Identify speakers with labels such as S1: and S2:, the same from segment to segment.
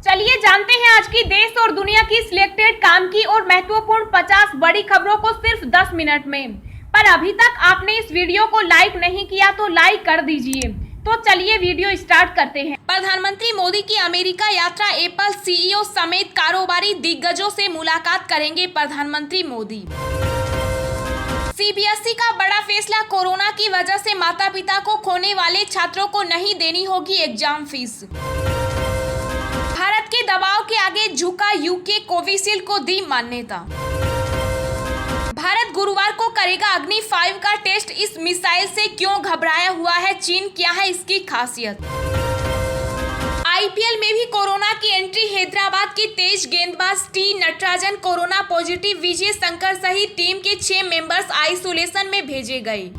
S1: चलिए जानते हैं आज की देश और दुनिया की सिलेक्टेड काम की और महत्वपूर्ण 50 बड़ी खबरों को सिर्फ 10 मिनट में। पर अभी तक आपने इस वीडियो को लाइक नहीं किया तो लाइक कर दीजिए। तो चलिए वीडियो स्टार्ट करते हैं। प्रधानमंत्री मोदी की अमेरिका यात्रा, एप्पल सीईओ समेत कारोबारी दिग्गजों से मुलाकात करेंगे प्रधानमंत्री मोदी। सीबीएसई का बड़ा फैसला, कोरोना की वजह से माता पिता को खोने वाले छात्रों को नहीं देनी होगी एग्जाम फीस। भारत के दबाव के आगे झुका यूके, कोविशील्ड को दी मान्यता। भारत गुरुवार को करेगा अग्नि 5 का टेस्ट, इस मिसाइल से क्यों घबराया हुआ है चीन, क्या है इसकी खासियत। आईपीएल में भी कोरोना की एंट्री, हैदराबाद की तेज गेंदबाज T Natarajan corona positive, Vijay Shankar सहित टीम के 6 मेंबर्स आइसोलेशन में भेजे गए।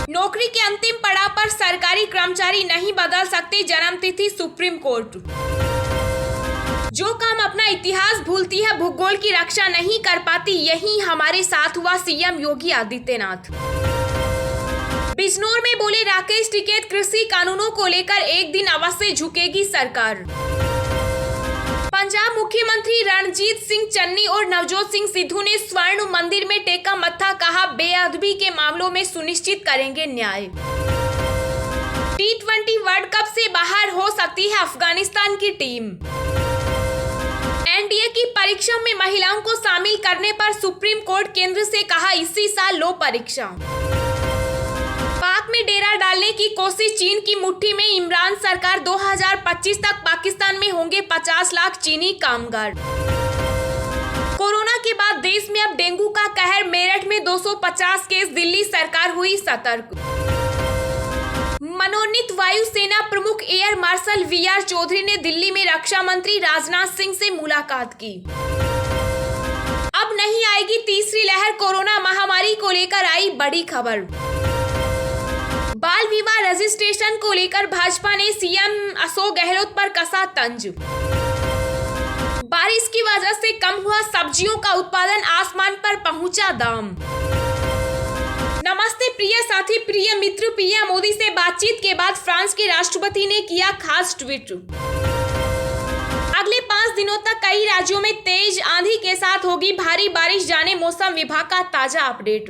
S1: नौकरी के अंतिम पड़ाव पर सरकारी कर्मचारी नहीं बदल सकते जन्मतिथि, सुप्रीम कोर्ट। जो काम अपना इतिहास भूलती है, भूगोल की रक्षा नहीं कर पाती, यही हमारे साथ हुआ, सीएम योगी आदित्यनाथ। बिजनौर में बोले राकेश टिकैत, कृषि कानूनों को लेकर एक दिन अवश्य झुकेगी सरकार। पंजाब मुख्यमंत्री रणजीत सिंह चन्नी और नवजोत सिंह सिद्धू ने स्वर्ण मंदिर में टेका मत्था, कहा बेअदबी के मामलों में सुनिश्चित करेंगे न्याय। T20 वर्ल्ड कप से बाहर हो सकती है अफगानिस्तान की टीम। एनडीए की परीक्षा में महिलाओं को शामिल करने पर सुप्रीम कोर्ट केंद्र से कहा इसी साल लो परीक्षा। पाक में डेरा डालने की कोशिश, चीन की मुट्ठी में इमरान सरकार, 2025 तक पाकिस्तान में होंगे 50 लाख चीनी कामगार। कोरोना के बाद देश में अब डेंगू का कहर, मेरठ में 250 केस, दिल्ली सरकार हुई सतर्क। मनोनीत वायुसेना प्रमुख एयर मार्शल वीआर चौधरी ने दिल्ली में रक्षा मंत्री राजनाथ सिंह से मुलाकात की। अब नहीं आएगी तीसरी लहर, कोरोना महामारी को लेकर आई बड़ी खबर। बाल विवाह रजिस्ट्रेशन को लेकर भाजपा ने सीएम अशोक गहलोत पर कसा तंज। बारिश की वजह से कम हुआ सब्जियों का उत्पादन, आसमान पर पहुंचा दाम। नमस्ते प्रिय साथी, प्रिय मित्र, पीएम मोदी से बातचीत के बाद फ्रांस के राष्ट्रपति ने किया खास ट्वीट। अगले 5 दिनों तक कई राज्यों में तेज आंधी के साथ होगी भारी बारिश, जाने मौसम विभाग का ताजा अपडेट।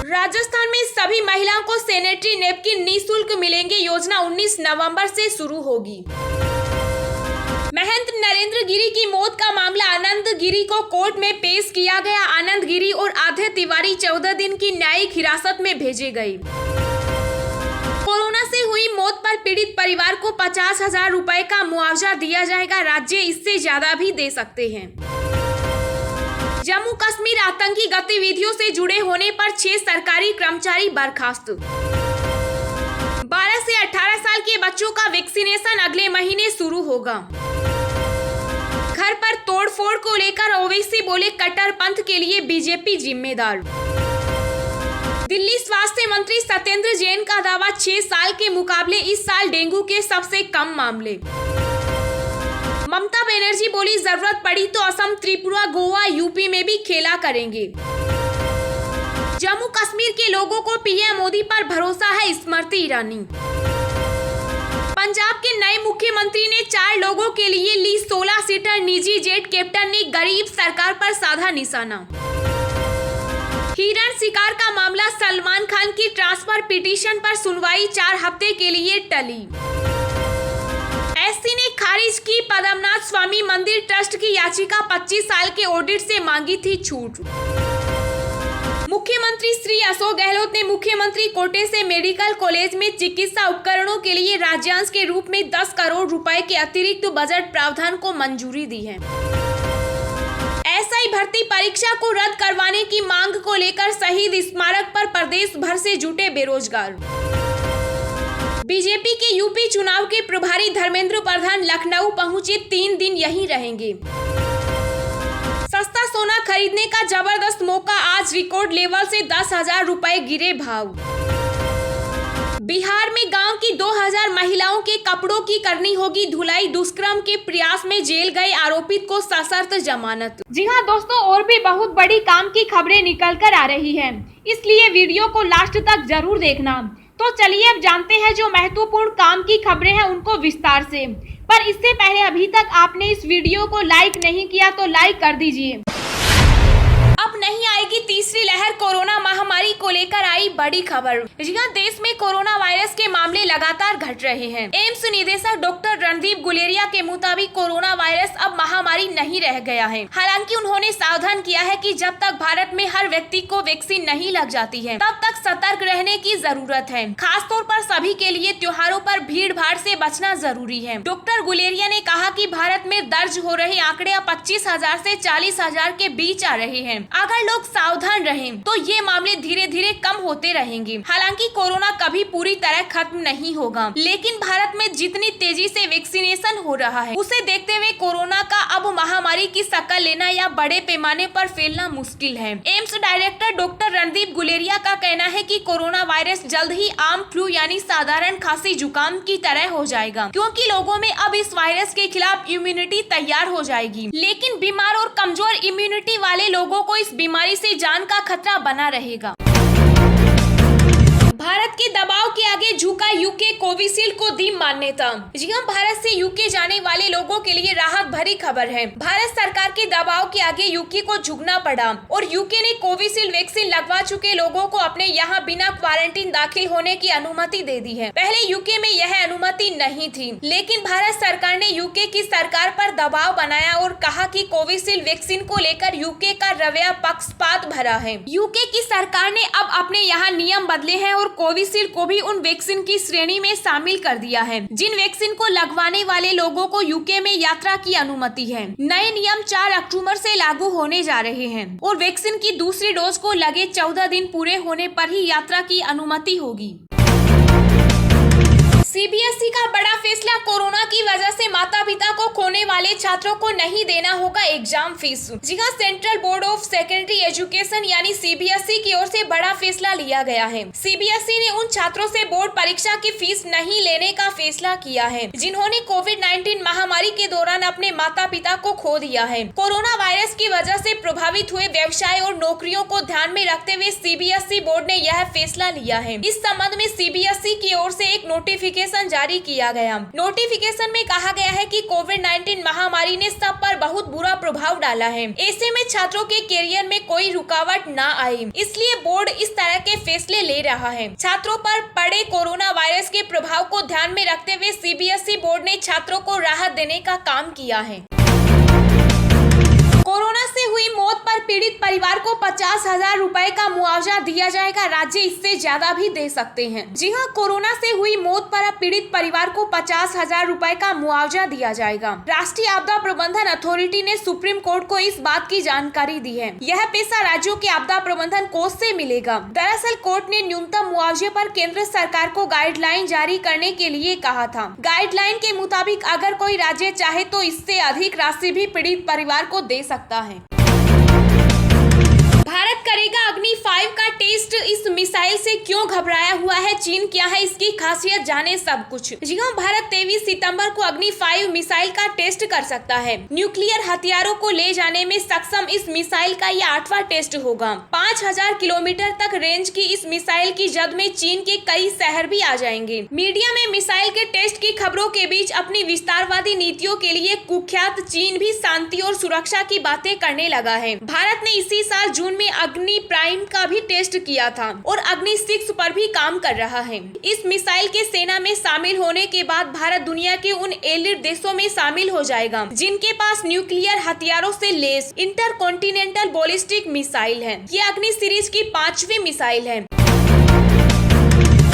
S1: राजस्थान में सभी महिलाओं को सैनिटरी नैपकिन निःशुल्क मिलेंगे, योजना 19 नवंबर से शुरू होगी। महंत नरेंद्र गिरी की मौत का मामला, आनंद गिरी को कोर्ट में पेश किया गया। आनंद गिरी और आधे तिवारी 14 दिन की न्यायिक हिरासत में भेजे गए। कोरोना से हुई मौत पर पीड़ित परिवार को 50,000 रुपए का मुआवजा दिया जाएगा, राज्य इससे ज्यादा भी दे सकते हैं। जम्मू कश्मीर आतंकी गतिविधियों से जुड़े होने पर 6 सरकारी कर्मचारी बर्खास्त। 12 से 18 साल के बच्चों का वैक्सीनेशन अगले महीने शुरू होगा। घर पर तोड़फोड़ को लेकर ओवैसी बोले कट्टरपंथ के लिए बीजेपी जिम्मेदार। दिल्ली स्वास्थ्य मंत्री सत्येंद्र जैन का दावा, 6 साल के मुकाबले इस साल डेंगू के सबसे कम मामले। ममता बनर्जी बोली जरूरत पड़ी तो असम, त्रिपुरा, गोवा, यूपी में भी खेला करेंगे। जम्मू कश्मीर के लोगों को पीएम मोदी पर भरोसा है, स्मृति ईरानी। पंजाब के नए मुख्यमंत्री ने 4 लोगों के लिए ली 16 सीटर निजी जेट, कैप्टन ने गरीब सरकार पर साधा निशाना। हिरण शिकार का मामला, सलमान खान की ट्रांसफर पिटीशन पर सुनवाई 4 हफ्ते के लिए टली। एससी ने खारिज की पद्मनाभ स्वामी मंदिर ट्रस्ट की याचिका, 25 साल के ऑडिट से मांगी थी छूट। मुख्यमंत्री श्री अशोक गहलोत ने मुख्यमंत्री कोटे से मेडिकल कॉलेज में चिकित्सा उपकरणों के लिए राज्यांश के रूप में 10 करोड़ रुपए के अतिरिक्त बजट प्रावधान को मंजूरी दी है। एसआई भर्ती परीक्षा को रद्द करवाने की मांग को लेकर शहीद स्मारक पर प्रदेश भर से जुटे बेरोजगार। बीजेपी के यूपी चुनाव के प्रभारी धर्मेंद्र प्रधान लखनऊ पहुंचे, 3 दिन यहीं रहेंगे। सस्ता सोना खरीदने का जबरदस्त मौका, आज रिकॉर्ड लेवल से 10,000 रुपए गिरे भाव। बिहार में गांव की 2,000 महिलाओं के कपड़ों की करनी होगी धुलाई, दुष्कर्म के प्रयास में जेल गए आरोपित को सशर्त जमानत। जी हां दोस्तों, और भी बहुत बड़ी काम की खबरें निकल कर आ रही हैं, इसलिए वीडियो को लास्ट तक जरूर देखना। तो चलिए अब जानते हैं जो महत्वपूर्ण काम की खबरें हैं उनको विस्तार से। पर इससे पहले अभी तक आपने इस वीडियो को लाइक नहीं किया तो लाइक कर दीजिए। अब नहीं आएगी तीसरी लहर, कोरोना महामारी को लेकर आई बड़ी खबर। जी हां, देश में कोरोना वायरस के मामले लगातार घट रहे हैं। एम्स निदेशक डॉक्टर रणदीप गुलेरिया के मुताबिक कोरोना वायरस अब महामारी नहीं रह गया है। हालांकि उन्होंने सावधान किया है कि जब तक भारत में हर व्यक्ति को वैक्सीन नहीं लग जाती है तब तक सतर्क रहने की जरूरत है। खासतौर पर सभी के लिए त्योहारों पर भीड़ भाड़ से बचना जरूरी है। डॉक्टर गुलेरिया ने कहा कि भारत में दर्ज हो रहे आंकड़े अब 25,000 से 40,000 के बीच आ रहे हैं। अगर लोग सावधान रहें तो ये मामले धीरे धीरे कम होते रहेंगे। हालांकि कोरोना कभी पूरी तरह खत्म नहीं होगा, लेकिन भारत में जितनी तेजी से वैक्सीनेशन हो रहा है उसे देखते हुए कोरोना का अब महामारी की शक्ल लेना या बड़े पैमाने पर फैलना मुश्किल है। AIIMS director doctor Randeep Guleria का कहना है कि कोरोना वायरस जल्द ही आम फ्लू यानी साधारण खांसी जुकाम की तरह हो जाएगा, क्योंकि लोगों में अब इस वायरस के खिलाफ इम्यूनिटी तैयार हो जाएगी। लेकिन बीमार और कमजोर इम्यूनिटी वाले लोगों को इस बीमारी से जान का खतरा बना रहेगा। भारत के दबाव के आगे झुका यूके, कोविशील्ड को दी मान्यता। जी हां, भारत से यूके जाने वाले लोगों के लिए राहत भरी खबर है। भारत सरकार के दबाव के आगे यूके को झुकना पड़ा और यूके ने कोविशील्ड वैक्सीन लगवा चुके लोगों को अपने यहाँ बिना क्वारंटीन दाखिल होने की अनुमति दे दी है। पहले यूके में यह अनुमति नहीं थी, लेकिन भारत सरकार ने यूके की सरकार पर दबाव बनाया और कहा कि कोविशील्ड वैक्सीन को लेकर यूके का रवैया पक्षपात भरा है। यूके की सरकार ने अब अपने यहाँ नियम बदले हैं और कोविशील्ड को भी उन वैक्सीन की श्रेणी में शामिल कर दिया है जिन वैक्सीन को लगवाने वाले लोगों को यूके में यात्रा की अनुमति है। नए नियम 4 अक्टूबर से लागू होने जा रहे हैं और वैक्सीन की दूसरी डोज को लगे 14 दिन पूरे होने पर ही यात्रा की अनुमति होगी। सीबीएसई का बड़ा फैसला, कोरोना की वजह से माता पिता को खोने वाले छात्रों को नहीं देना होगा एग्जाम फीस। जी हां, central board of secondary education यानी सीबीएसई की ओर से बड़ा फैसला लिया गया है। सीबीएसई ने उन छात्रों से बोर्ड परीक्षा की फीस नहीं लेने का फैसला किया है जिन्होंने कोविड-19 महामारी के दौरान अपने माता पिता को खो दिया है। कोरोना वायरस की वजह से प्रभावित हुए व्यवसाय और नौकरियों को ध्यान में रखते हुए सीबीएसई बोर्ड ने यह फैसला लिया है। इस संबंध में सीबीएसई की ओर से एक नोटिफिकेशन जारी किया गया। नोटिफिकेशन में कहा गया है कि कोविड-19 महामारी ने सब पर बहुत बुरा प्रभाव डाला है। ऐसे में छात्रों के करियर में कोई रुकावट ना आए, इसलिए बोर्ड इस तरह के फैसले ले रहा है। छात्रों पर पड़े कोरोना वायरस के प्रभाव को ध्यान में रखते हुए सीबीएसई बोर्ड ने छात्रों को राहत देने का काम किया है। कोरोना से हुई मौत पर पीड़ित परिवार को 50,000 रुपए का मुआवजा दिया जाएगा। राज्य इससे ज्यादा भी दे सकते हैं। जी हां, कोरोना से हुई मौत पर अब पीड़ित परिवार को 50,000 रुपए का मुआवजा दिया जाएगा। राष्ट्रीय आपदा प्रबंधन अथॉरिटी ने सुप्रीम कोर्ट को इस बात की जानकारी दी है। यह पैसा राज्यों के आपदा प्रबंधन कोष से मिलेगा। दरअसल कोर्ट ने न्यूनतम मुआवजे पर केंद्र सरकार को गाइडलाइन जारी करने के लिए कहा था। गाइडलाइन के मुताबिक अगर कोई राज्य चाहे तो इससे अधिक राशि भी पीड़ित परिवार को दे सकता है। भारत करेगा अग्नि 5 का टेस्ट। इस मिसाइल से क्यों घबराया हुआ है चीन, क्या है इसकी खासियत, जाने सब कुछ। जी हां, भारत 23 सितंबर को अग्नि 5 मिसाइल का टेस्ट कर सकता है। न्यूक्लियर हथियारों को ले जाने में सक्षम इस मिसाइल का यह 8वां टेस्ट होगा। 5,000 किलोमीटर तक रेंज की इस मिसाइल की जद में चीन के कई शहर भी आ जाएंगे। मीडिया में मिसाइल के टेस्ट की खबरों के बीच अपनी विस्तारवादी नीतियों के लिए कुख्यात चीन भी शांति और सुरक्षा की बातें करने लगा है। भारत ने इसी साल जून में अग्नि प्राइम का भी टेस्ट किया था और अग्नि 6 पर भी काम कर रहा है। इस मिसाइल के सेना में शामिल होने के बाद भारत दुनिया के उन एलिट देशों में शामिल हो जाएगा जिनके पास न्यूक्लियर हथियारों से लैस इंटरकॉन्टिनेंटल बैलिस्टिक मिसाइल है। ये अग्नि सीरीज की 5वीं मिसाइल है।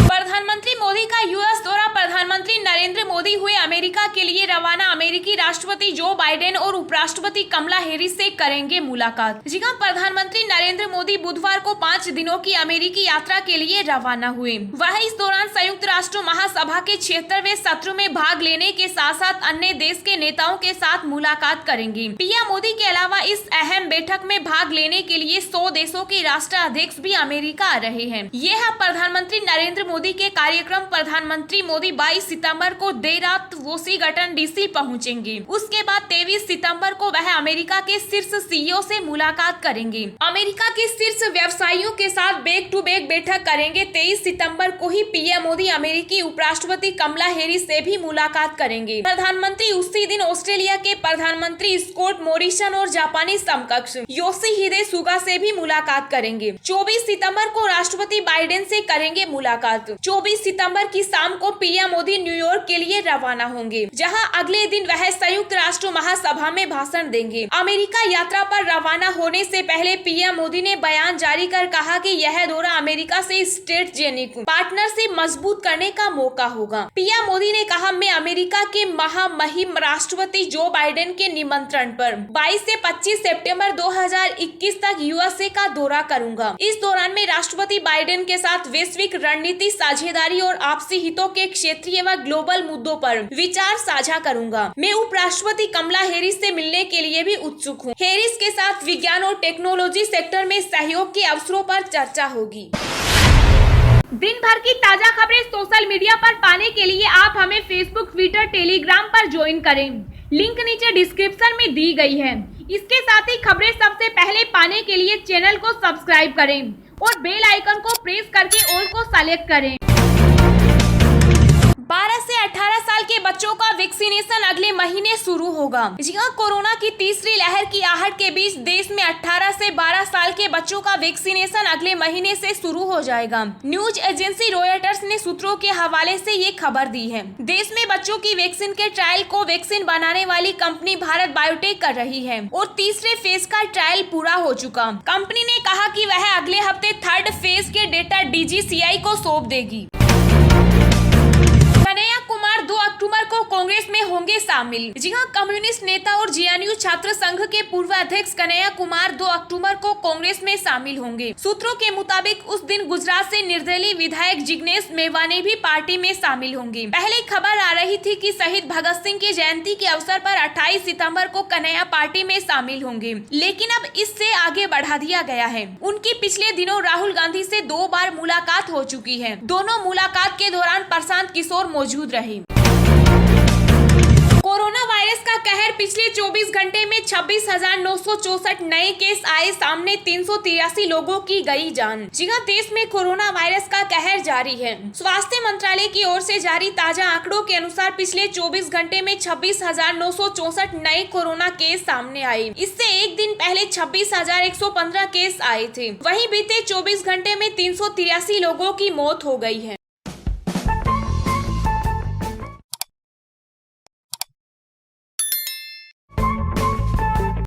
S1: प्रधानमंत्री मोदी का यूएस दौरा। प्रधानमंत्री नरेंद्र मोदी हुए अमेरिका के लिए रवाना। अमेरिकी राष्ट्रपति जो बाइडेन और उपराष्ट्रपति कमला हैरिस से करेंगे मुलाकात। जी हां, प्रधानमंत्री नरेंद्र मोदी बुधवार को 5 दिनों की अमेरिकी यात्रा के लिए रवाना हुए। वह इस दौरान संयुक्त राष्ट्र महासभा के 76वें सत्र में भाग लेने के साथ साथ अन्य देश के नेताओं के साथ मुलाकात करेंगे। पीएम मोदी के अलावा इस अहम बैठक में भाग लेने के लिए 100 देशों के राष्ट्राध्यक्ष भी अमेरिका आ रहे हैं। ये है प्रधानमंत्री नरेंद्र मोदी के कार्यक्रम। प्रधानमंत्री मोदी 22 सितंबर को देर रात वॉशिंगटन डीसी पहुंचेंगे। उसके बाद 23 सितंबर को वह अमेरिका के शीर्ष सीईओ से मुलाकात करेंगे। अमेरिका के शीर्ष व्यवसायियों के साथ बैक टू बैक बैठक करेंगे। 23 सितंबर को ही पीएम मोदी अमेरिकी उपराष्ट्रपति कमला हैरिस से भी मुलाकात करेंगे। प्रधानमंत्री उसी दिन ऑस्ट्रेलिया के प्रधानमंत्री स्कॉट मॉरिसन और जापानी समकक्ष योशिहिदे सुगा से भी मुलाकात करेंगे। 24 सितंबर को राष्ट्रपति बाइडेन से करेंगे मुलाकात। 24 सितंबर की शाम को पीएम मोदी न्यूयॉर्क के लिए रवाना होंगे, जहां अगले दिन वह संयुक्त राष्ट्र महासभा में भाषण देंगे। अमेरिका यात्रा पर रवाना होने से पहले पीएम मोदी ने बयान जारी कर कहा कि यह दौरा अमेरिका से स्ट्रेटेजिक पार्टनरशिप मजबूत करने का मौका होगा। पीएम मोदी ने कहा, मैं अमेरिका के महामहिम राष्ट्रपति जो बाइडेन के निमंत्रण पर 22 से 25 सितंबर 2021 तक यूएसए का दौरा करूंगा। इस दौरान मैं राष्ट्रपति बाइडेन के साथ वैश्विक रणनीति साझेदारी और आपसी हितों के क्षेत्रीय व ग्लोबल मुद्दों पर विचार साझा करूंगा। मैं उपराष्ट्रपति कमला हैरिस से मिलने के लिए भी उत्सुक हूँ। हैरिस के साथ विज्ञान और टेक्नोलॉजी सेक्टर में सहयोग के अवसरों पर चर्चा होगी। दिन भर की ताजा खबरें सोशल मीडिया पर पाने के लिए आप हमें फेसबुक, ट्विटर, टेलीग्राम पर ज्वाइन करें। लिंक नीचे डिस्क्रिप्शन में दी गई है। इसके साथ ही खबरें सबसे पहले पाने के लिए चैनल को सब्सक्राइब करें और बेल आइकन को प्रेस करके ऑल को सेलेक्ट करें। 12 से 18 साल के बच्चों का वैक्सीनेशन अगले महीने शुरू होगा। जी हां, कोरोना की तीसरी लहर की आहट के बीच देश में 18 से 12 साल के बच्चों का वैक्सीनेशन अगले महीने से शुरू हो जाएगा। न्यूज एजेंसी रॉयटर्स ने सूत्रों के हवाले से ये खबर दी है। देश में बच्चों की वैक्सीन के ट्रायल को वैक्सीन बनाने वाली कंपनी भारत बायोटेक कर रही है और तीसरे फेज का ट्रायल पूरा हो चुका। कंपनी ने कहा कि वह अगले हफ्ते थर्ड फेज के डेटा DGCI को सौंप देगी। कन्हैया कुमार 2 अक्टूबर को कांग्रेस में होंगे शामिल। जी हां, कम्युनिस्ट नेता और JNU छात्र संघ के पूर्व अध्यक्ष कन्हैया कुमार 2 अक्टूबर को कांग्रेस में शामिल होंगे। सूत्रों के मुताबिक उस दिन गुजरात से निर्दलीय विधायक जिग्नेश मेवानी भी पार्टी में शामिल होंगे। पहले खबर आ रही थी कि शहीद भगत सिंह की जयंती के अवसर पर 28 सितंबर को कन्हैया पार्टी में शामिल होंगे, लेकिन अब इससे आगे बढ़ा दिया गया है। उनकी पिछले दिनों राहुल गांधी से 2 बार मुलाकात हो चुकी है। दोनों मुलाकात के दौरान प्रशांत किशोर मौजूद रहे। कोरोना वायरस का कहर पिछले 24 घंटे में 26,964 नए केस आए सामने, 383 लोगों की गई जान। जी हां, देश में कोरोना वायरस का कहर जारी है। स्वास्थ्य मंत्रालय की ओर से जारी ताजा आंकड़ों के अनुसार पिछले 24 घंटे में 26,964 नए कोरोना केस सामने आए। इससे एक दिन पहले 26,115 केस आए थे। वहीं बीते 24 घंटे में 383 लोगों की मौत हो गई है।